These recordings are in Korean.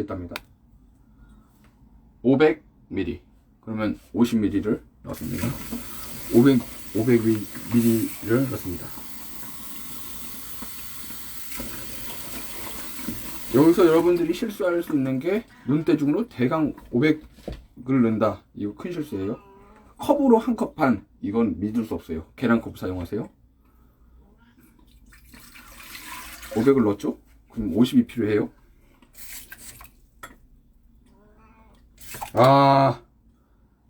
있답니다. 500ml. 그러면 50ml를 넣습니다. 500ml를 넣습니다. 여기서 여러분들이 실수할 수 있는 게 눈대중으로 대강 500을 넣는다. 이거 큰 실수예요. 컵으로 한 컵 반. 이건 믿을 수 없어요. 계량컵 사용하세요. 500을 넣었죠? 그럼 50이 필요해요.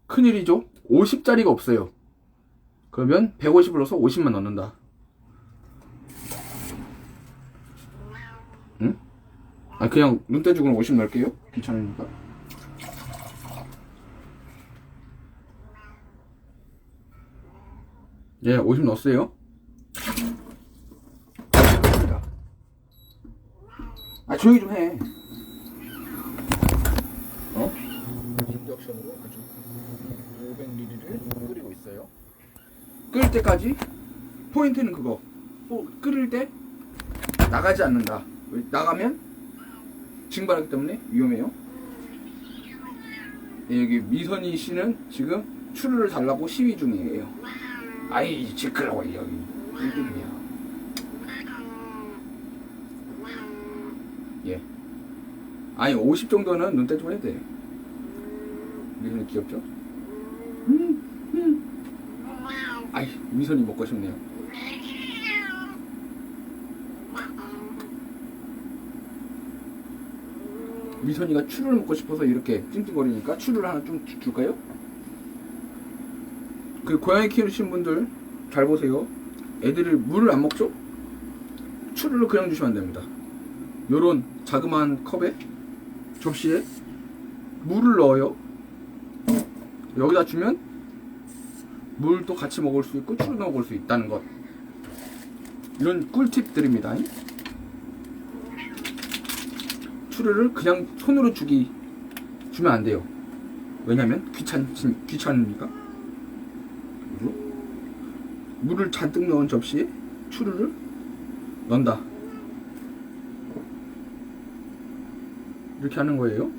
큰일이죠. 50짜리가 없어요. 그러면 150을 넣어서 50만 넣는다. 응? 그냥 눈대중으로 50 넣을게요. 괜찮으니까. 예, 50 넣었어요. 조용히 좀 해. 인덕션으로 아주 500ml를 끓이고 있어요. 끓일 때까지 포인트는 그거. 끓일 때 나가지 않는다. 나가면 증발하기 때문에 위험해요. 여기 미선희 씨는 지금 추루를 달라고 시위 중이에요. 아이 지크라고 여기 일등이야. 예. 50 정도는 눈대중으로 해도 돼. 미선이 귀엽죠? 미선이 먹고 싶네요. 미선이가 추루를 먹고 싶어서 이렇게 찡찡거리니까 추루를 하나 좀 줄까요? 그 고양이 키우시는 분들 잘 보세요. 애들이 물을 안 먹죠? 추루를 그냥 주시면 안 됩니다. 요런 자그마한 컵에 접시에 물을 넣어요. 여기다 주면 물도 같이 먹을 수 있고 추루도 먹을 수 있다는 것. 이런 꿀팁들입니다. 추루를 그냥 손으로 주면 안 돼요. 왜냐면 귀찮으니까. 그리고 물을 잔뜩 넣은 접시에 추루를 넣는다. 이렇게 하는 거예요.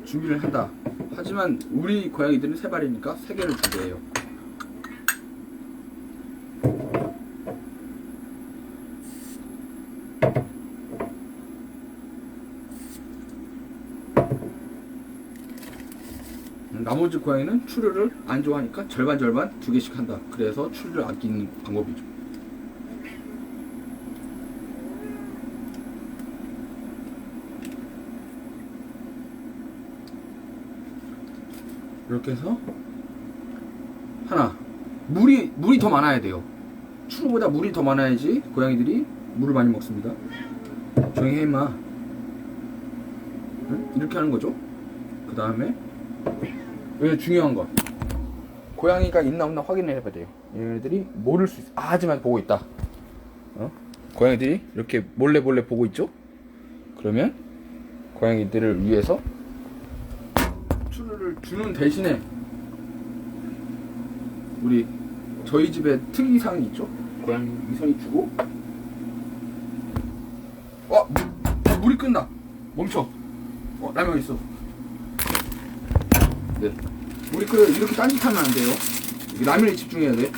준비를 한다. 하지만 우리 고양이들은 3발이니까 3개를 준비해요. 나머지 고양이는 추루를 안 좋아하니까 절반 2개씩 한다. 그래서 추루를 아끼는 방법이죠. 이렇게 해서 하나. 물이 더 많아야 돼요. 추루보다 물이 더 많아야지 고양이들이 물을 많이 먹습니다. 조용히 해 임마. 이렇게 하는 거죠. 그 다음에 여기 중요한 거, 고양이가 있나 없나 확인을 해봐야 돼요. 얘네들이 모를 수 있어. 하지만 보고 있다. 고양이들이 이렇게 몰래 보고 있죠. 그러면 고양이들을 위해서 추루를 주는 대신에 저희 집에 특이사항이 있죠. 고양이 미선이 주고 물이 끈다. 멈춰. 라면 있어. 네. 물이 끓여. 이렇게 딴짓하면 안 돼요. 라면에 집중해야 돼.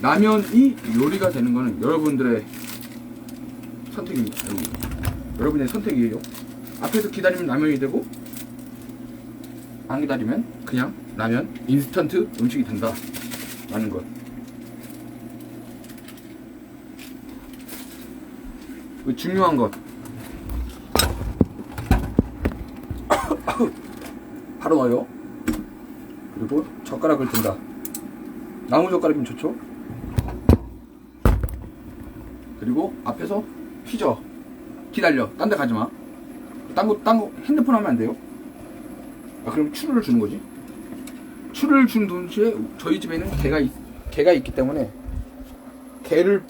라면이 요리가 되는 거는 여러분들의 선택입니다. 여러분의 선택이에요. 앞에서 기다리면 라면이 되고, 안 기다리면 그냥 라면, 인스턴트 음식이 된다 라는 것. 중요한 것, 바로 넣어요. 그리고 젓가락을 든다. 나무 젓가락이면 좋죠. 그리고 앞에서 휘저. 기다려. 딴 데 가지마. 딴 거 핸드폰 하면 안 돼요. 그럼 추루를 주는 거지. 추루를 주는 동시에 저희 집에는 개가 있기 때문에 개를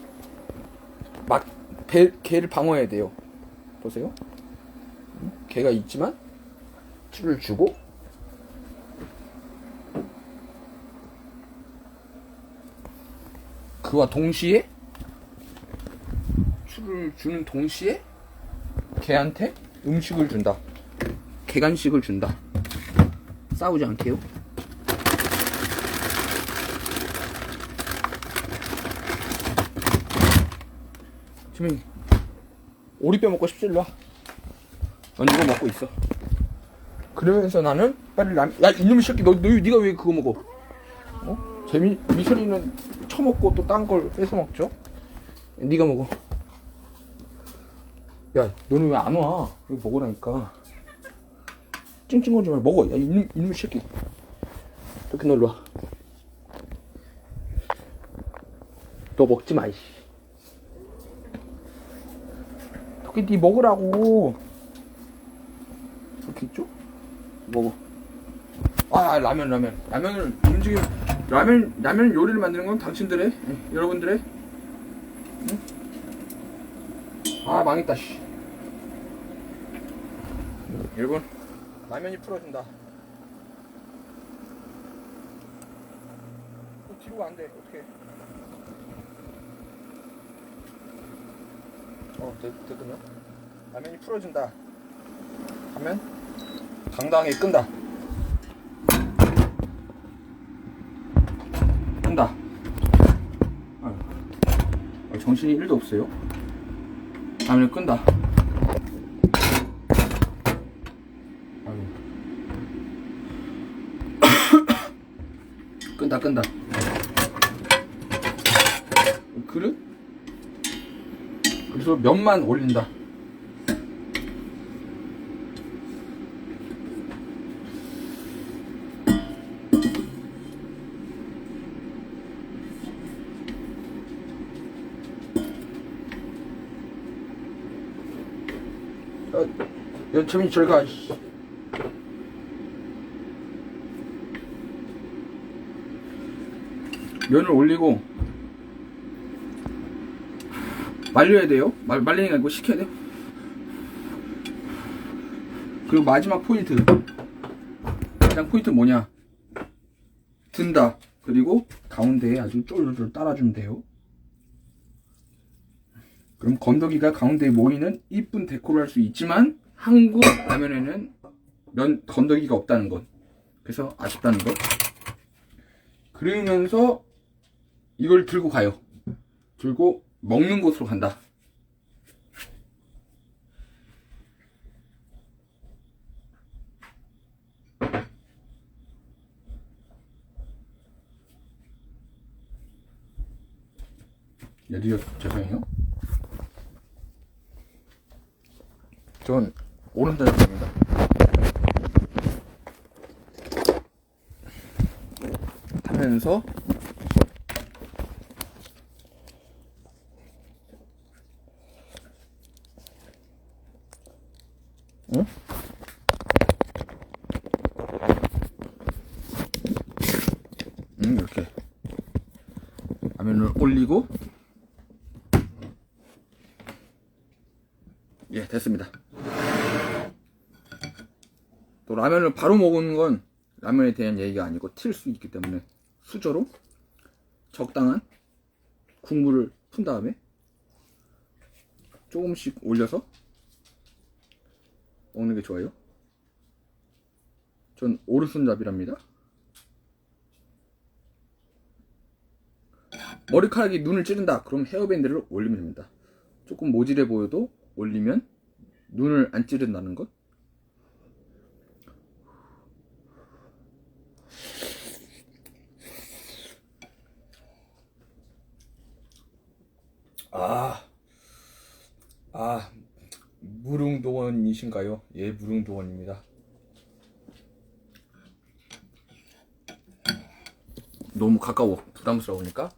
방어해야 돼요. 보세요. 개가 있지만 추루를 주고, 그와 동시에 추를 주는 동시에 개한테 음식을 준다. 개간식을 준다. 싸우지 않게요. 지금 오리뼈 먹고 싶지? 일로 와. 넌 이거 먹고 있어. 그러면서 나는 빨리 야 이놈의 새끼 네가 왜 그거 먹어? 어? 미선이는 처먹고 또 딴 걸 뺏어 먹죠? 네가 먹어. 야 너는 왜 안 와? 이거 먹으라니까. 찡찡거리지 말고 먹어. 야 이놈의 새끼. 이렇게 너 일로 와. 너 먹지 마 이씨. 이렇게 네 먹으라고. 이렇게 있죠? 먹어. 라면을 움직임. 라면 요리를 만드는 건 당신들의, 여러분들의. 응? 망했다 씨. 여러분, 라면이 풀어준다. 뒤로 안 돼. 어떡해. 됐군요. 라면이 풀어준다. 하면 당당하게 끈다. 끈다. 정신이 1도 없어요. 라면을 끈다. 끈다. 그릇? 그래서 면만 올린다. 연첨이 저리가. 면을 올리고 말려야 돼요. 말리는 게 아니고 식혀야 돼요. 그리고 마지막 포인트. 가장 포인트 뭐냐? 든다. 그리고 가운데에 아주 쫄쫄 따라주면 돼요. 그럼 건더기가 가운데에 모이는 이쁜 데코를 할 수 있지만 한국 라면에는 건더기가 없다는 것. 그래서 아쉽다는 것. 그러면서 이걸 들고 가요. 들고 먹는 곳으로 간다. 여기요. 죄송해요. 전 오른손 잡습니다. 하면서 응? 이렇게 라면을 올리고 됐습니다. 또 라면을 바로 먹는 건 라면에 대한 얘기가 아니고 튈 수 있기 때문에 수저로 적당한 국물을 푼 다음에 조금씩 올려서 먹는 게 좋아요. 전 오른손잡이랍니다. 머리카락이 눈을 찌른다. 그럼 헤어밴드를 올리면 됩니다. 조금 모질해 보여도 올리면 눈을 안 찌른다는 것. 무릉도원이신가요? 예, 무릉도원입니다. 너무 가까워. 부담스러우니까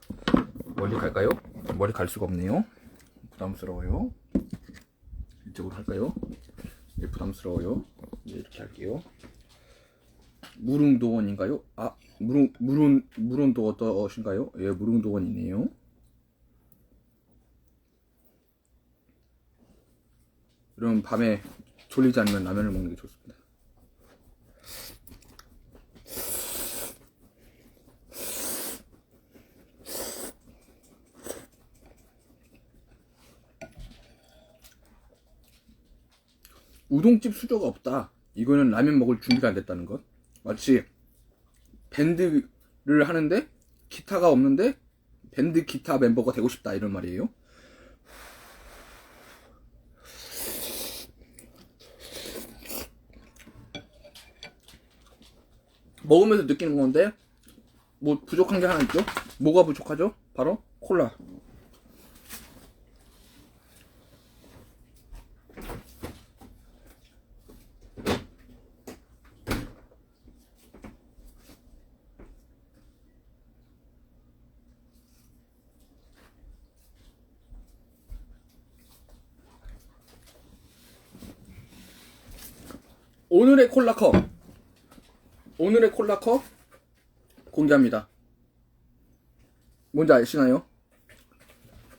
멀리 갈까요? 멀리 갈 수가 없네요. 부담스러워요. 이쪽으로 할까요? 예, 부담스러워요. 예, 이렇게 할게요. 무릉도원인가요? 무릉도어떠신가요? 예, 무릉도원이네요. 그럼 밤에 졸리지 않으면 라면을 먹는 게 좋습니다. 우동집 수저가 없다. 이거는 라면 먹을 준비가 안 됐다는 것. 마치 밴드를 하는데 기타가 없는데 밴드 기타 멤버가 되고 싶다 이런 말이에요. 먹으면서 느끼는 건데 뭐 부족한 게 하나 있죠? 뭐가 부족하죠? 바로 콜라. 오늘의 콜라컵 공개합니다. 뭔지 아시나요?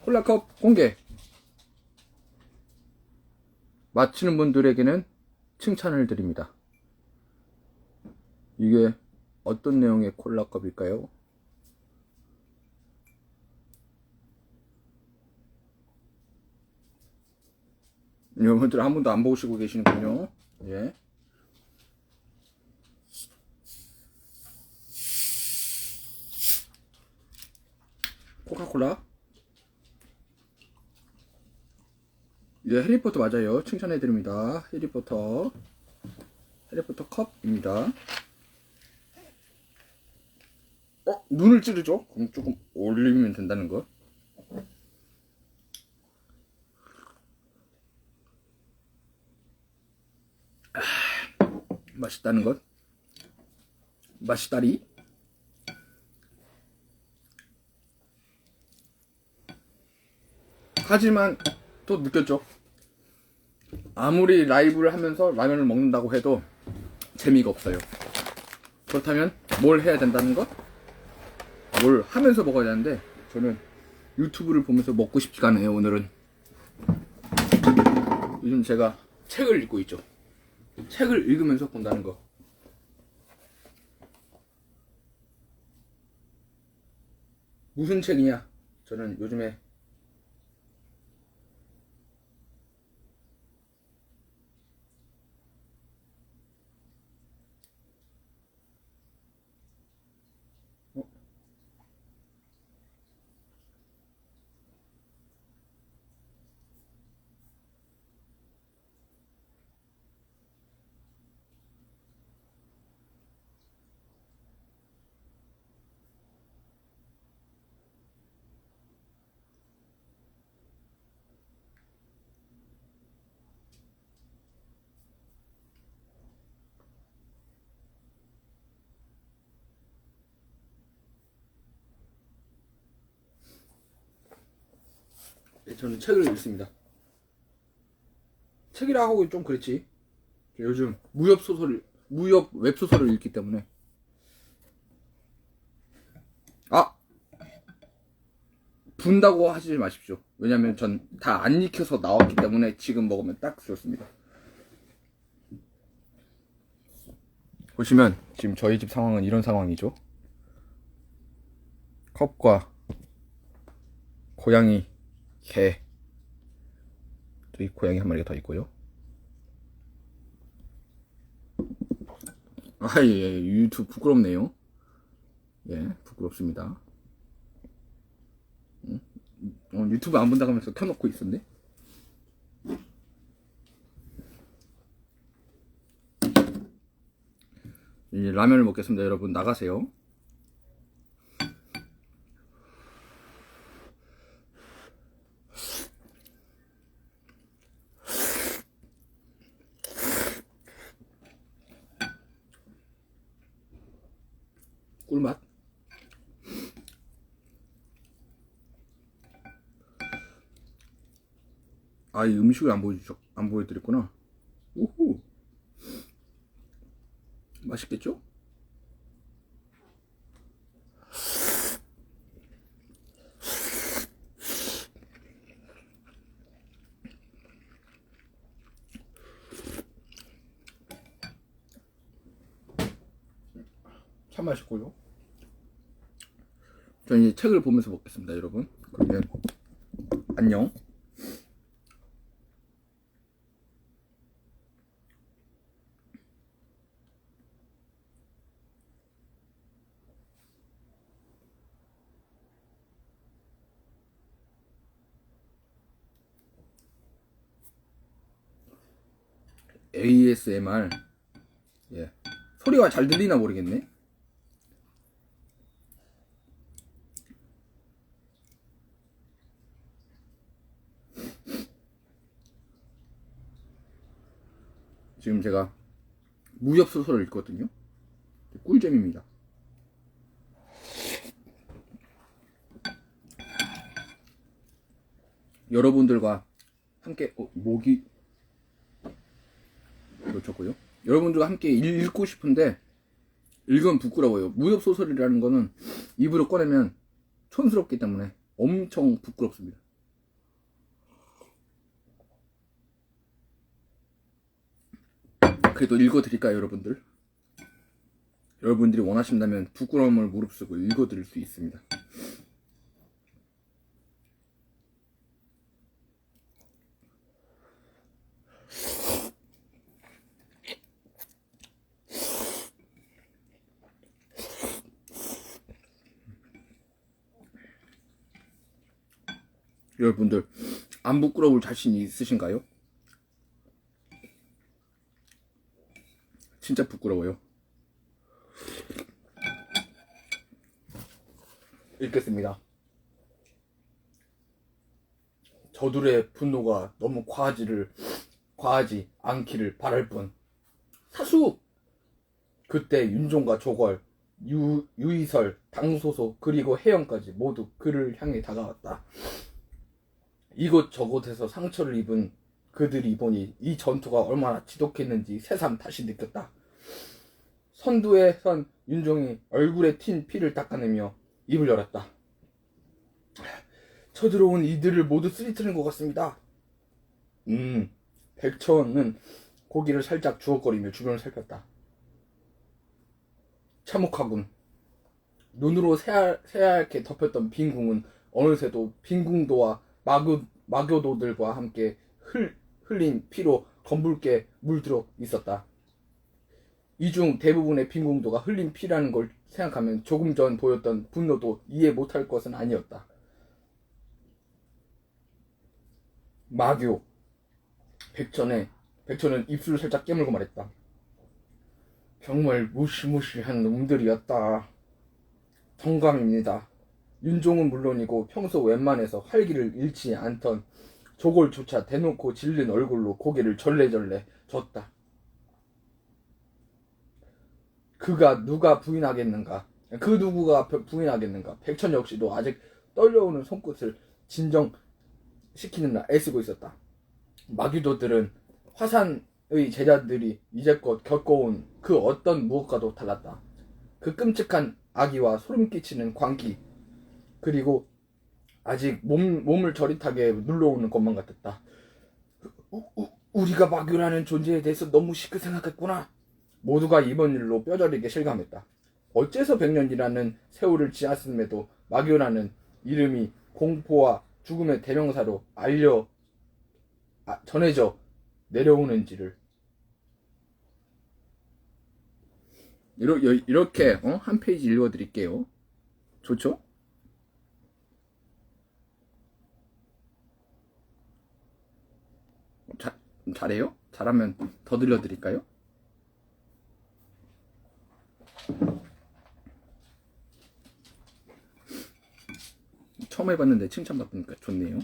콜라컵 공개. 맞히는 분들에게는 칭찬을 드립니다. 이게 어떤 내용의 콜라컵일까요? 여러분들 한 번도 안 보시고 계시는군요. 예. 코카콜라. 이제 해리포터 맞아요. 칭찬해드립니다. 해리포터 컵입니다. 눈을 찌르죠? 그럼 조금 올리면 된다는 거. 맛있다는 것. 맛있다리. 하지만 또 느꼈죠. 아무리 라이브를 하면서 라면을 먹는다고 해도 재미가 없어요. 그렇다면 뭘 해야 된다는 것? 뭘 하면서 먹어야 되는데 저는 유튜브를 보면서 먹고 싶지가 않아요. 오늘은 요즘 제가 책을 읽고 있죠. 책을 읽으면서 본다는 거. 무슨 책이냐? 저는 요즘에 저는 책을 읽습니다. 책이라 하고 좀 그렇지. 요즘 무협 웹소설을 읽기 때문에. 분다고 하지 마십시오. 왜냐면 전 다 안 익혀서 나왔기 때문에 지금 먹으면 딱 좋습니다. 보시면 지금 저희 집 상황은 이런 상황이죠. 컵과 고양이, 개, 저기 고양이 한 마리가 더 있고요. 예, 유튜브 부끄럽네요. 예, 부끄럽습니다. 유튜브 안 본다고 하면서 켜놓고 있었네. 이제 라면을 먹겠습니다. 여러분 나가세요. 꿀맛. 이 음식을 안 보여드렸구나. 우후. 맛있겠죠? 참 맛있고요. 저는 이제 책을 보면서 먹겠습니다, 여러분. 그러면 안녕. ASMR. 예. 소리가 잘 들리나 모르겠네. 지금 제가 무협소설을 읽거든요. 꿀잼입니다. 여러분들과 함께 목이 놓쳤고요. 여러분들과 함께 읽고 싶은데 읽으면 부끄러워요. 무협소설이라는 거는 입으로 꺼내면 촌스럽기 때문에 엄청 부끄럽습니다. 그래도 읽어드릴까요, 여러분들? 여러분들이 원하신다면 부끄러움을 무릅쓰고 읽어드릴 수 있습니다. 여러분들 안 부끄러울 자신이 있으신가요? 진짜 부끄러워요. 읽겠습니다. 저들의 분노가 너무 과하지 않기를 바랄 뿐. 사수! 그때 윤종과 조걸, 유이설, 당소소 그리고 혜영까지 모두 그를 향해 다가왔다. 이곳저곳에서 상처를 입은 그들이 보니 이 전투가 얼마나 지독했는지 새삼 다시 느꼈다. 선두에 선 윤종이 얼굴에 튄 피를 닦아내며 입을 열었다. 쳐들어온 이들을 모두 쓰리트는 것 같습니다. 백천은 고기를 살짝 주걱거리며 주변을 살폈다. 참혹하군. 눈으로 새하얗게 덮였던 빈궁은 어느새도 빈궁도와 마교도들과 함께 흘린 피로 검붉게 물들어 있었다. 이 중 대부분의 빈궁도가 흘린 피라는 걸 생각하면 조금 전 보였던 분노도 이해 못할 것은 아니었다. 마교. 백천은 입술을 살짝 깨물고 말했다. 정말 무시무시한 놈들이었다. 정감입니다. 윤종은 물론이고 평소 웬만해서 활기를 잃지 않던 조골조차 대놓고 질린 얼굴로 고개를 절레절레 졌다. 그 누구가 부인하겠는가? 백천 역시도 아직 떨려오는 손끝을 진정시키느라 애쓰고 있었다. 마귀도들은 화산의 제자들이 이제껏 겪어온 그 어떤 무엇과도 달랐다. 그 끔찍한 악의와 소름 끼치는 광기, 그리고 아직 몸을 저릿하게 눌러오는 것만 같았다. 우리가 마귀라는 존재에 대해서 너무 쉽게 생각했구나. 모두가 이번 일로 뼈저리게 실감했다. 어째서 100년이라는 세월을 지났음에도 마귀라는 이름이 공포와 죽음의 대명사로 전해져 내려오는지를. 이렇게 한 페이지 읽어드릴게요. 좋죠? 잘해요? 잘하면 더 들려드릴까요? 처음 해봤는데 칭찬받으니까 좋네요.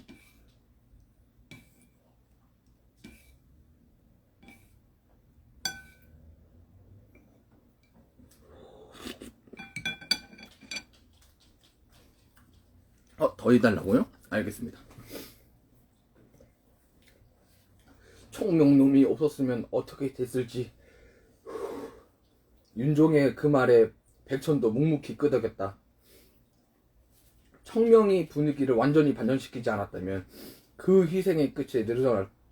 더 해달라고요? 알겠습니다. 총명놈이 없었으면 어떻게 됐을지. 윤종의 그 말에 백천도 묵묵히 끄덕였다. 청명이 분위기를 완전히 반전시키지 않았다면 그 희생의 끝에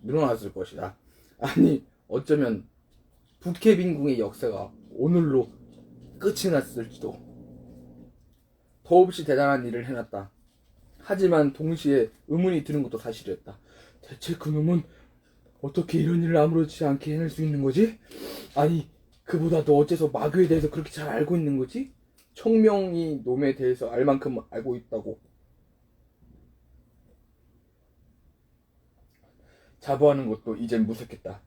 늘어났을 것이다. 아니, 어쩌면 북해빈궁의 역사가 오늘로 끝이 났을지도. 더없이 대단한 일을 해놨다. 하지만 동시에 의문이 드는 것도 사실이었다. 대체 그놈은 어떻게 이런 일을 아무렇지 않게 해낼 수 있는 거지? 아니, 그보다도 어째서 마교에 대해서 그렇게 잘 알고 있는 거지? 청명이 놈에 대해서 알 만큼 알고 있다고. 자부하는 것도 이젠 무색했다.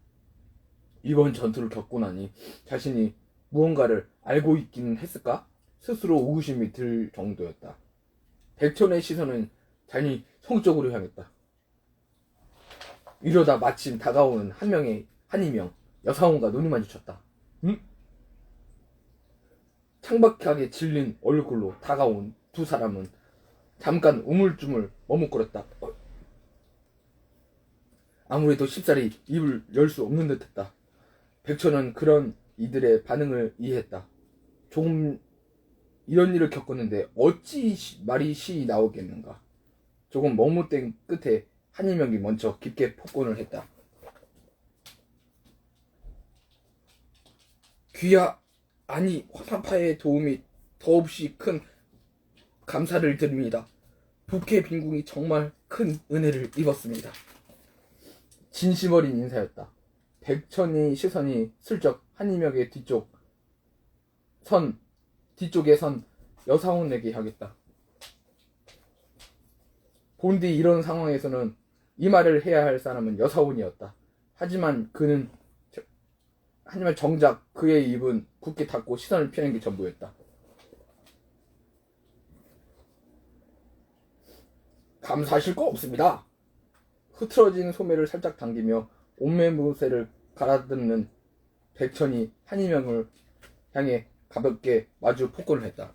이번 전투를 겪고 나니 자신이 무언가를 알고 있기는 했을까? 스스로 의구심이 들 정도였다. 백천의 시선은 자신이 성 쪽으로 향했다. 이러다 마침 다가오는 한이명 여사원과 눈이 마주쳤다. 응? 창박하게 질린 얼굴로 다가온 두 사람은 잠깐 우물쭈물 머뭇거렸다. 아무래도 쉽사리 입을 열 수 없는 듯했다. 백천은 그런 이들의 반응을 이해했다. 조금 이런 일을 겪었는데 어찌 말이 시 나오겠는가. 조금 머뭇댄 끝에 한이명이 먼저 깊게 폭언을 했다. 귀하, 아니 화산파의 도움이 더없이 큰 감사를 드립니다. 북해 빈궁이 정말 큰 은혜를 입었습니다. 진심 어린 인사였다. 백천의 시선이 슬쩍 한이명의 뒤쪽에 선 여사원에게 향했다. 본디 이런 상황에서는 이 말을 해야 할 사람은 여사원이었다. 하지만 정작 그의 입은 굳게 닫고 시선을 피하는 게 전부였다. 감사하실 거 없습니다. 흐트러진 소매를 살짝 당기며 옷매무새를 갈아듣는 백천이 한이명을 향해 가볍게 마주 폭언을 했다.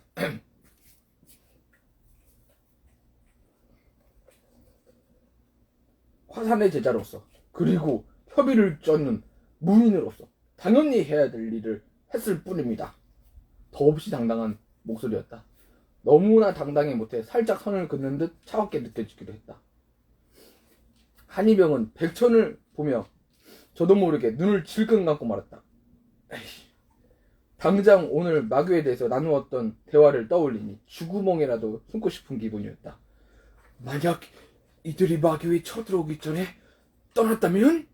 화산의 제자로서 그리고 협의를 쫓는 무인으로서 당연히 해야 될 일을 했을 뿐입니다. 더없이 당당한 목소리였다. 너무나 당당히 못해 살짝 선을 긋는 듯 차갑게 느껴지기도 했다. 한이병은 백천을 보며 저도 모르게 눈을 질끈 감고 말았다. 에이, 당장 오늘 마귀에 대해서 나누었던 대화를 떠올리니 쥐구멍이라도 숨고 싶은 기분이었다. 만약 이들이 마귀에 쳐들어오기 전에 떠났다면?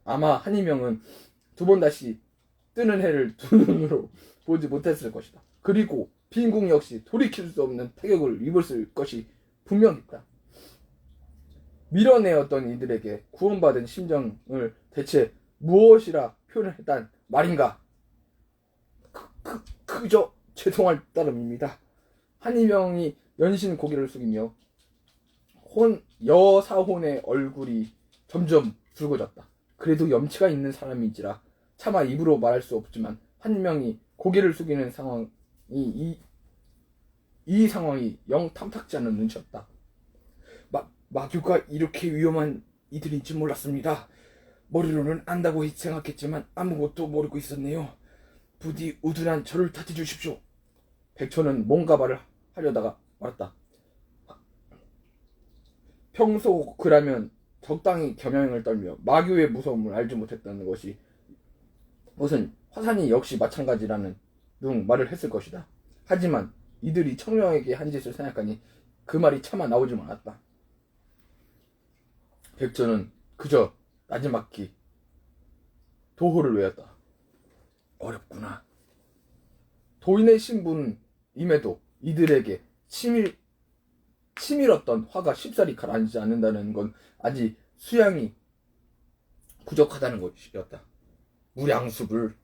아마 한이명은 두 번 다시 뜨는 해를 두 눈으로 보지 못했을 것이다. 그리고 빈궁 역시 돌이킬 수 없는 타격을 입었을 것이 분명했다. 밀어내었던 이들에게 구원받은 심정을 대체 무엇이라 표현했단 말인가? 그저 죄송할 따름입니다. 한이명이 연신 고개를 숙이며 여사혼의 얼굴이 점점 붉어졌다. 그래도 염치가 있는 사람인지라 차마 입으로 말할 수 없지만 한이명이 고개를 숙이는 상황이 이 상황이 영 탐탁지 않은 눈치였다. 마규가 이렇게 위험한 이들인지 몰랐습니다. 머리로는 안다고 생각했지만 아무것도 모르고 있었네요. 부디 우둔한 저를 탓해 주십시오. 백천은 뭔가 말을 하려다가 말았다. 평소 그라면 적당히 겸양을 떨며 마규의 무서움을 알지 못했다는 것이 무슨 화산이 역시 마찬가지라는 둥 말을 했을 것이다. 하지만 이들이 청룡에게 한 짓을 생각하니 그 말이 차마 나오지 않았다. 백천은 그저 나지막히 도호를 외웠다. 어렵구나. 도인의 신분임에도 이들에게 치밀었던 화가 쉽사리 가라앉지 않는다는 건 아직 수양이 부족하다는 것이었다. 무량수불.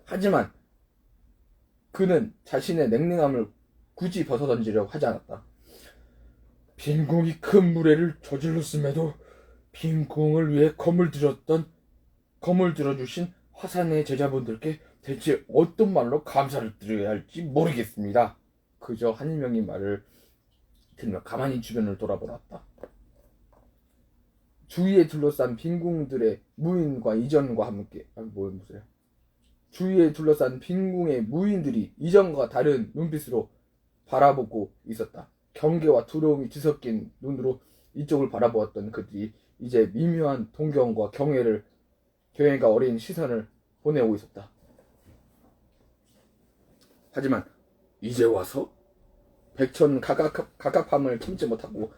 하지만 그는 자신의 냉랭함을 굳이 벗어던지려고 하지 않았다. 빈궁이 큰 무례를 저질렀음에도 빈궁을 위해 검을 들어주신 화산의 제자분들께 대체 어떤 말로 감사를 드려야 할지 모르겠습니다. 그저 한이명의 말을 들으며 가만히 주변을 돌아보았다. 주위에 둘러싼 빈궁들의 무인과 이전과 함께 주위에 둘러싼 빈궁의 무인들이 이전과 다른 눈빛으로 바라보고 있었다. 경계와 두려움이 뒤섞인 눈으로 이쪽을 바라보았던 그들이 이제 미묘한 동경과 경애가 어린 시선을 보내오고 있었다. 하지만 이제 와서? 백천 가깝함을 참지 못하고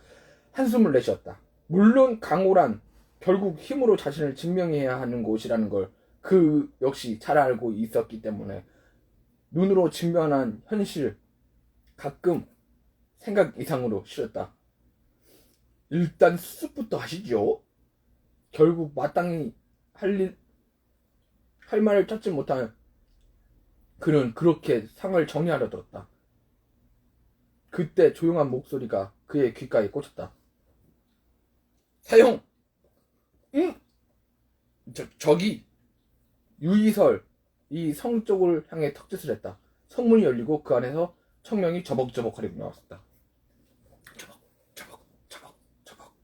한숨을 내쉬었다. 물론 강호란 결국 힘으로 자신을 증명해야 하는 곳이라는 걸 그 역시 잘 알고 있었기 때문에 눈으로 직면한 현실 가끔 생각 이상으로 싫었다. 일단 수습부터 하시죠. 결국 마땅히 할 할 말을 찾지 못한 그는 그렇게 상을 정리하려 들었다. 그때 조용한 목소리가 그의 귓가에 꽂혔다. 사형! 응? 저기! 유이설 이 성 쪽을 향해 턱짓을 했다. 성문이 열리고 그 안에서 청명이 저벅저벅거리고 나왔었다. 저벅.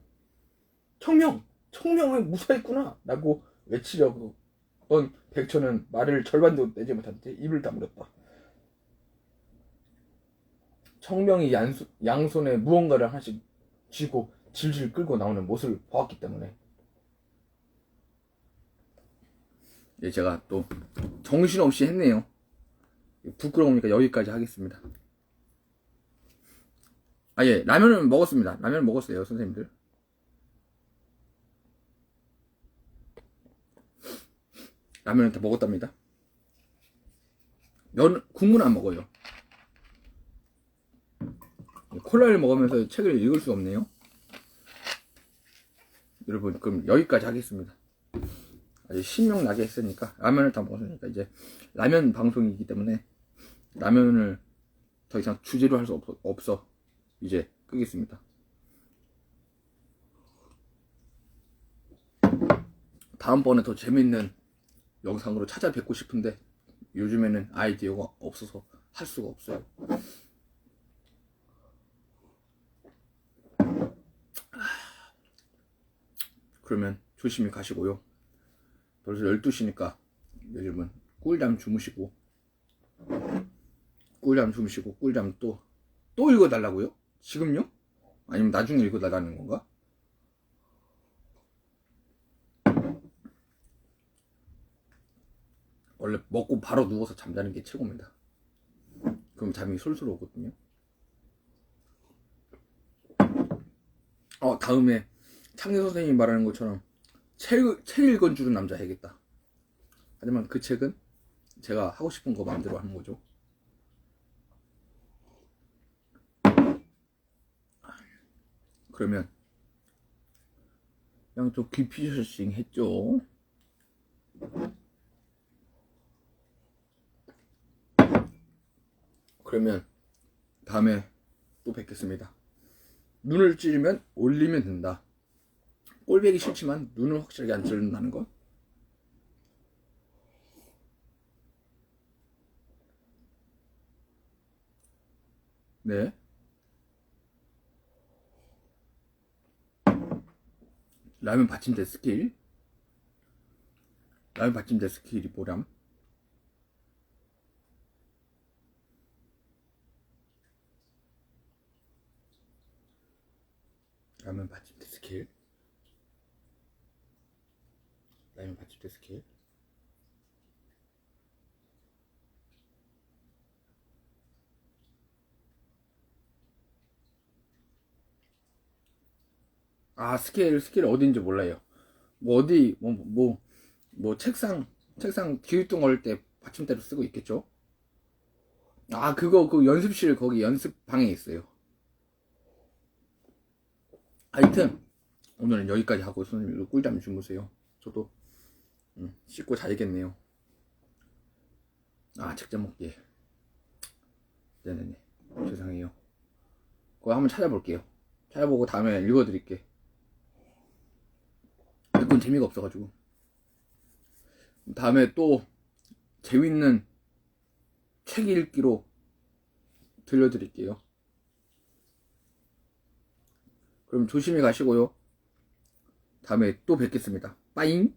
청명이 무사했구나 라고 외치려던 백천은 말을 절반도 내지 못한 채 입을 다물었다. 청명이 양손에 무언가를 하나씩 쥐고 질질 끌고 나오는 모습을 보았기 때문에. 예, 제가 또 정신없이 했네요. 부끄러우니까 여기까지 하겠습니다. 예, 라면은 먹었습니다. 라면 먹었어요, 선생님들. 라면은 다 먹었답니다. 국물은 안 먹어요. 콜라를 먹으면서 책을 읽을 수 없네요. 여러분, 그럼 여기까지 하겠습니다. 아주 신명나게 했으니까, 라면을 다 먹었으니까 이제 라면 방송이기 때문에 라면을 더 이상 주제로 할 수 없어 이제 끄겠습니다. 다음번에 더 재밌는 영상으로 찾아뵙고 싶은데 요즘에는 아이디어가 없어서 할 수가 없어요. 그러면 조심히 가시고요. 벌써 12시니까 요즘은 꿀잠 주무시고 꿀잠 또 읽어달라고요? 지금요? 아니면 나중에 읽어달라는 건가? 원래 먹고 바로 누워서 잠자는 게 최고입니다. 그럼 잠이 솔솔 오거든요. 다음에 창재 선생님이 말하는 것처럼 책 읽어주는 남자 해야겠다. 하지만 그 책은 제가 하고 싶은 거 마음대로 하는 거죠. 그러면 그냥 좀 귀피셔싱 했죠. 그러면 다음에 또 뵙겠습니다. 눈을 찌르면 올리면 된다. 꼴배기 싫지만 눈을 확실하게 안 찌른다는 것. 네. 라면 받침대 스킬이 뭐람? 라면 받침대 스킬. 스킬 어딘지 몰라요. 책상 기울뚱 걸 때 받침대로 쓰고 있겠죠? 그거 연습실 거기 연습방에 있어요. 하여튼 오늘은 여기까지 하고 선생님도 꿀잠 주무세요. 저도 씻고 자야겠네요. 책 좀 먹기. 네네네. 죄송해요. 그거 한번 찾아볼게요. 찾아보고 다음에 읽어드릴게. 그건 재미가 없어가지고. 다음에 또 재밌는 책 읽기로 들려드릴게요. 그럼 조심히 가시고요. 다음에 또 뵙겠습니다. 빠잉.